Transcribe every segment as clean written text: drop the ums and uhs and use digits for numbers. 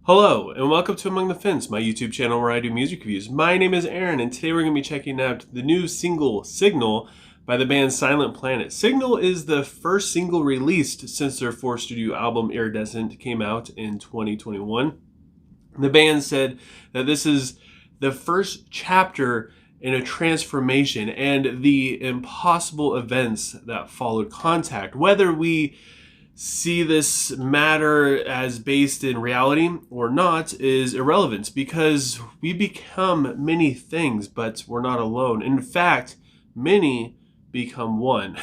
Hello, and welcome to Among the Fence, my YouTube channel where I do music reviews. My name is Aaron, and today we're going to be checking out the new single, Signal, by the band Silent Planet. Signal is the first single released since their fourth studio album, Iridescent, came out in 2021. The band said that this is the first chapter in a transformation and the impossible events that followed Contact. Whether we see this matter as based in reality or not is irrelevant, because we become many things, but we're not alone. In fact, many become one.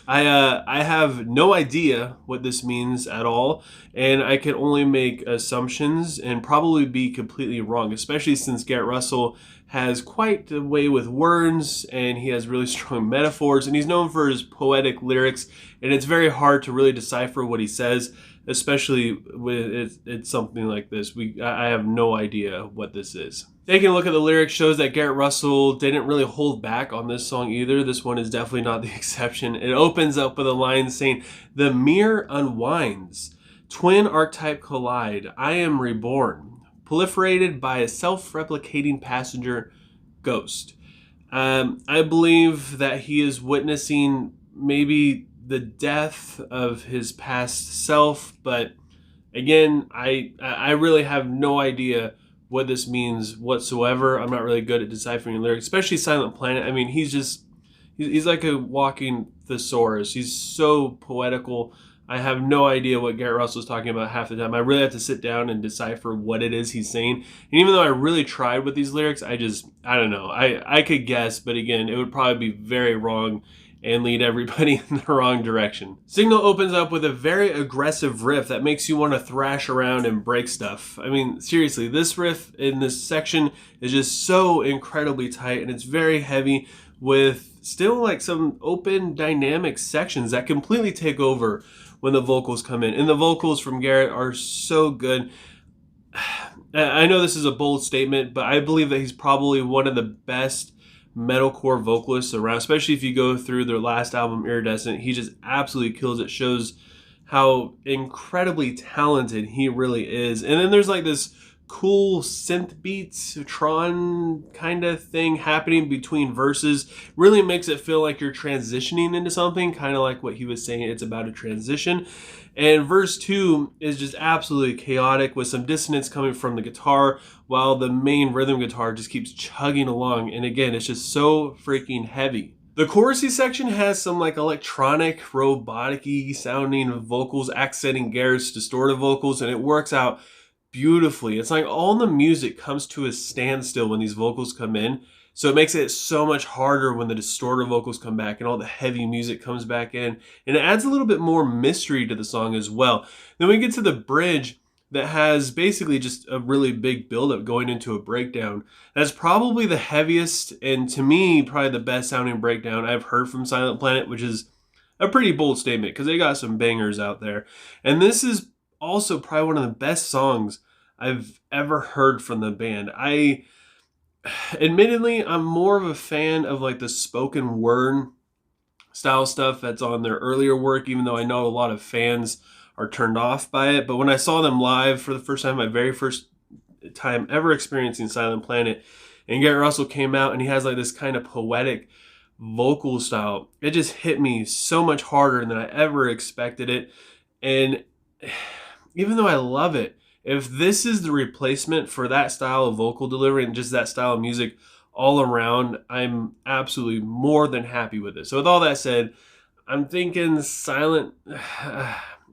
I have no idea what this means at all, and I can only make assumptions and probably be completely wrong, especially since Garrett Russell has quite a way with words, and he has really strong metaphors, and he's known for his poetic lyrics, and it's very hard to really decipher what he says, especially with it's something like this. I have no idea what this is. Taking a look at the lyrics shows that Garrett Russell didn't really hold back on this song either. This one is definitely not the exception. It opens up with a line saying, "The mirror unwinds, twin archetype collide, I am reborn, proliferated by a self-replicating passenger ghost." I believe that he is witnessing maybe the death of his past self, but again, I really have no idea what this means whatsoever. I'm not really good at deciphering lyrics, especially Silent Planet. I mean, he's like a walking thesaurus. He's so poetical. I have no idea what Garrett Russell's talking about half the time. I really have to sit down and decipher what it is he's saying. And even though I really tried with these lyrics, I don't know. I could guess, but again, it would probably be very wrong and lead everybody in the wrong direction. Signal opens up with a very aggressive riff that makes you want to thrash around and break stuff. I mean, seriously, this riff in this section is just so incredibly tight, and it's very heavy with still like some open dynamic sections that completely take over when the vocals come in. And the vocals from Garrett are so good. I know this is a bold statement, but I believe that he's probably one of the best metalcore vocalists around, especially if you go through their last album, Iridescent. He just absolutely kills it. Shows how incredibly talented he really is. And then there's like this cool synth beats, Tron kind of thing happening between verses. Really makes it feel like you're transitioning into something, kind of like what he was saying, it's about a transition. And verse 2 is just absolutely chaotic with some dissonance coming from the guitar, while the main rhythm guitar just keeps chugging along. And again, it's just so freaking heavy. The chorusy section has some like electronic, robotic-y sounding vocals accenting Garrett's distorted vocals, and it works out beautifully. It's like all the music comes to a standstill when these vocals come in. So it makes it so much harder when the distorted vocals come back and all the heavy music comes back in. And it adds a little bit more mystery to the song as well. Then we get to the bridge that has basically just a really big buildup going into a breakdown. That's probably the heaviest and, to me, probably the best sounding breakdown I've heard from Silent Planet, which is a pretty bold statement because they got some bangers out there. And this is also probably one of the best songs I've ever heard from the band. Admittedly, I'm more of a fan of like the spoken word style stuff that's on their earlier work, even though I know a lot of fans are turned off by it. But when I saw them live for the first time, my very first time ever experiencing Silent Planet, and Garrett Russell came out and he has like this kind of poetic vocal style, it just hit me so much harder than I ever expected it. And even though I love it, if this is the replacement for that style of vocal delivery and just that style of music all around, I'm absolutely more than happy with it. So with all that said, I'm thinking Silent...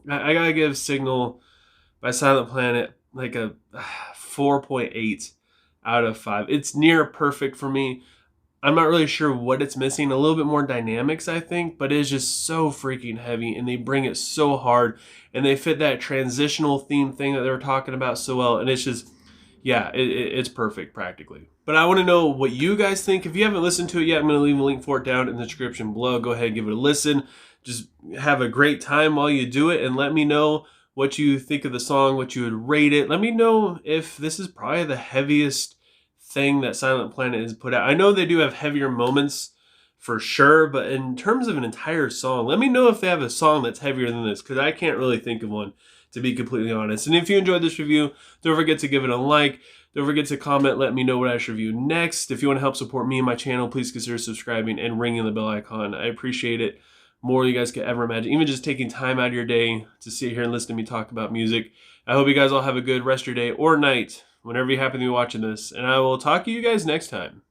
I gotta give Signal by Silent Planet like a 4.8 out of 5. It's near perfect for me. I'm not really sure what it's missing. A little bit more dynamics, I think, but it's just so freaking heavy, and they bring it so hard, and they fit that transitional theme thing that they were talking about so well, and it's just, yeah, it's perfect practically. But I want to know what you guys think. If you haven't listened to it yet, I'm going to leave a link for it down in the description below. Go ahead and give it a listen. Just have a great time while you do it, and let me know what you think of the song, what you would rate it. Let me know if this is probably the heaviest thing that Silent Planet has put out. I know they do have heavier moments for sure, but in terms of an entire song, let me know if they have a song that's heavier than this, because I can't really think of one to be completely honest. And if you enjoyed this review, don't forget to give it a like. Don't forget to comment, let me know what I should review next. If you want to help support me and my channel, please consider subscribing and ringing the bell icon. I appreciate it more than you guys could ever imagine. Even just taking time out of your day to sit here and listen to me talk about music. I hope you guys all have a good rest of your day or night, whenever you happen to be watching this. And I will talk to you guys next time.